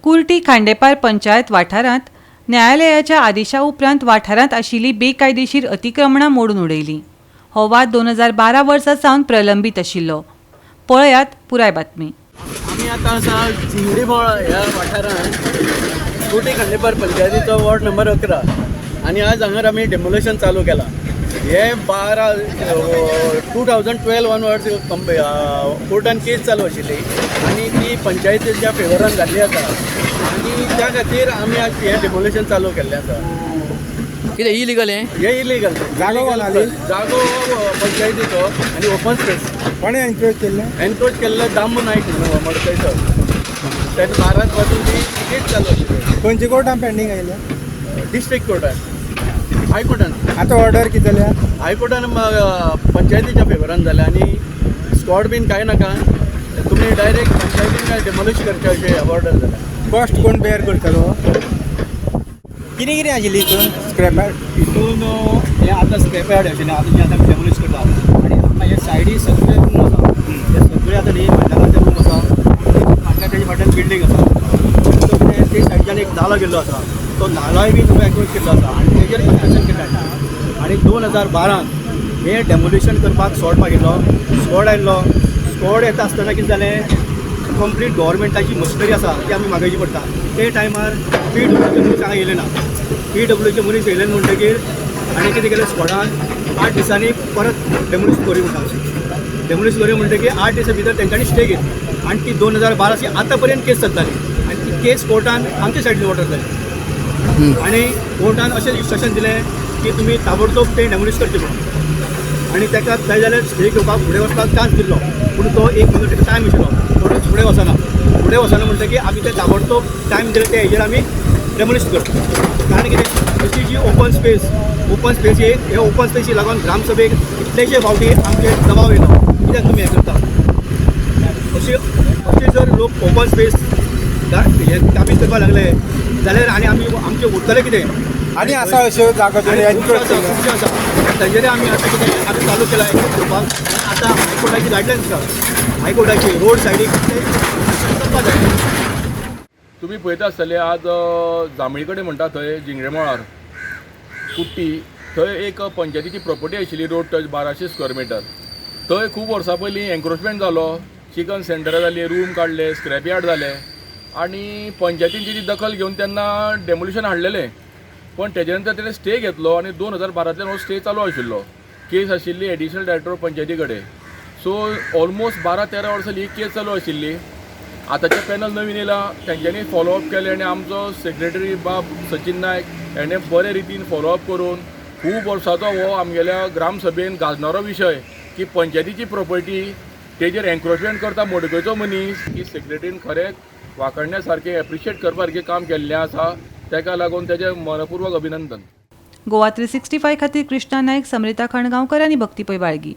कुर्टी खांडेपार पंचायत वाठारांत न्यायालयाच्या आदेशा उपरांत वाठारांत आशिल्ली बेकायदेशीर अतिक्रमणां मोडून उडयली. हो वाद 2012 वर्सा सावन प्रलंबीत आशिल्लो. पळयात पुराय बातमी. आमी आतां आसा चिंगरीमोळ ह्या वाठारांत कुर्टी खांडेपार पंचायतीचो वॉर्ड नंबर 11 आनी आज हांगर आमी डेमोलेशन चालू केलां. हे 2012 ऑनवर्ड्स कोर्टान केस चालू आशिल्ली आनी ती पंचायतीच्या फेवरान जाल्ली आसा आनी त्या खातीर आमी आज हें डेमोलेशन चालू केल्लें आसा. कितें इलिगल हे इलिगल जागो पंचायतीचो आनी ओपन स्पेस कोणे एनक्रोच केल्लें? एनक्रोच केल्लें दाम नायक मडकयकर तेन्ना 12 पासून ती केस चालू आशिल्ली. खंयच्या कोर्टान पेंडींग आयलें? डिस्ट्रिक्ट कोर्टान, हायकोर्टान. आतां ऑर्डर कितें जाल्या? हायकोर्टान पंचायतीच्या फेवरान जाल्या आनी स्कॉड बीन कांय नाका, तुमी डायरेक्ट पंचायतीन डेमोलिश करचे अशें ऑर्डर जाल्या. कॉस्ट कोण बेर करतलो? कितें कितें आशिल्ली हितून स्क्रॅप यार्ड? हितून हे आतां स्क्रॅप यार्ड आशिल्लें आतां जें आतां डेमोलिश करता आनी आमकां हे सायडीक सगळे रूम आसा. हे सगळे आतां न्ही भांडकाचे रूम आसा, तेजे फाटल्यान बिल्डींग आसा. ते सायडीच्यान एक नालो गेल्लो आसा, तो नालोय बी तुमी एनक्रोच केल्लो आसा आनी तेजेर कन्स्ट्रक्शन केल्लें. आनी 2012 हे डेमोलिशन करपाक स्कॉड मागिल्लो, स्कॉड आयिल्लो. स्कॉड येता आसतना कितें जालें, कंप्लीट गव्हर्मेंटाची मशिनरी आसा ती आमी मागयची पडटा. ते टायमार PWचे मनीस हांगा येयले ना. PWचे मनीस येयले म्हणटकीर आनी कितें केलें स्कॉडान 8 दिसांनी परत डेमोलिश करी म्हणटा. डेमोलिश करी म्हणटकीर 8 दिसां भितर तेंच्यांनी स्टे घेतली आनी ती 2012ची आतां पर्यंत केस चलताली आनी ती केस कोर्टान आमच्या सायडीन ऑर्डर जाली आनी कोर्टान अशें इन्स्ट्रक्शन दिलें की तुमी ताबडतोब ते डेमोलिश करचे म्हणून. आनी ताका जाय जाल्यार स्टे घेवपाक फुडें वचपाक चान्स दिल्लो, पूण तो 1 म्हयनो ताका टायम आशिल्लो, पूण फुडें वचना म्हणटकीर आमी ते ताबडतोब टायम दिले ते हेजेर आमी डेमोलिश करता. कारण कितें, अशी जी ओपन स्पेस हे ओपन स्पेसी लागून ग्रामसभेक कितलेशे फावटी आमचे दबाव येयलो, कित्याक तुमी हें करता. अशे जर लोक ओपन स्पेस हे काबीज करपाक लागले जाल्यार आनी आमचे उरतलें कितें? आनी आसा अश्यो जागो खुबशे आसा. ताजेर आमी आतां कितें आतां चालू केला करपाक. आतां हायकोर्टाची गायडलायन्स आसा, हायकोर्टाची रोड सायडीक करपाक जाय. तुम्ही पळयता आसतले आज जांबळी कडेन म्हणटा थंय जिंगरेमळार कुट्टी, थंय एक पंचायतीची प्रॉपर्टी आशिल्ली रोड टच 1200 स्क्वेअर मिटर. थंय खूब वर्सां पयलीं एन्क्रोचमेंट जालो, चिकन सेंटरां जालीं, रूम काडले, स्क्रॅप यार्ड जाले आनी पंचायतीची ती दखल घेवन तेन्ना डेमोलिशन हाडलेलें. पण तेजे नंतर तेणें स्टे घेतलो आनी 2012तल्यान हो स्टे चालू आशिल्लो. केस आशिल्ली एडिशनल डायरेक्टर पंचायती कडेन. सो ऑलमोस्ट 12-13 वर्सां ही केस चालू आशिल्ली. आतांचे पॅनल नवीन येयला, तेंच्यांनी फॉलोअप केलें आनी आमचो सेक्रेटरी बाब सचिन नायक हेणें बरे रितीन फॉलोअप करून खूब वर्सांचो हो आमगेल्या ग्रामसभेन गाजणारो विशय की पंचायतीची प्रॉपर्टी तेजेर एन्क्रोचमेंट करता मडकयचो मनीस, की सेक्रेटरीन खरेंच वाखडण्या सारकें एप्रिशिएट करपा सारकें काम केल्लें आसा. तेका लागून तेजें मनपूर्वक अभिनंदन. गोवा 365 खातीर कृष्णा नायक, समरिता खणगांवकर आनी भक्ती पै बाळगी.